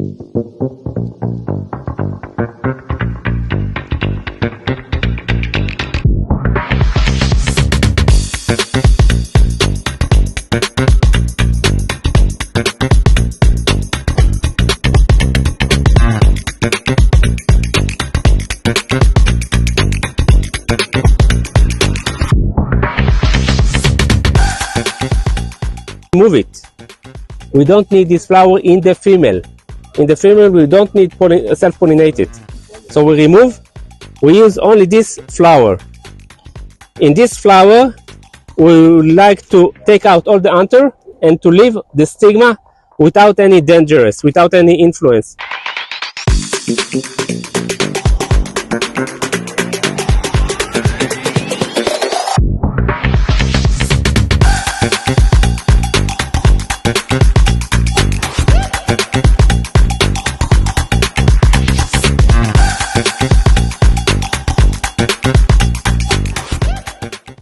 Remove it. We don't need this flower in the female. In the female, we don't need self-pollinated. So we remove, we use only this flower. In this flower, we would like to take out all the anther and to leave the stigma without any dangerous, without any influence.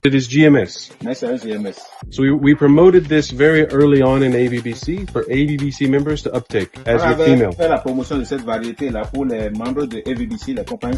It is GMS. Nice GMS. So we promoted this very early on in AVBC for AVBC members to uptake as with female. Fait la promotion de cette variété là pour les membres de AVBC, les compagnies.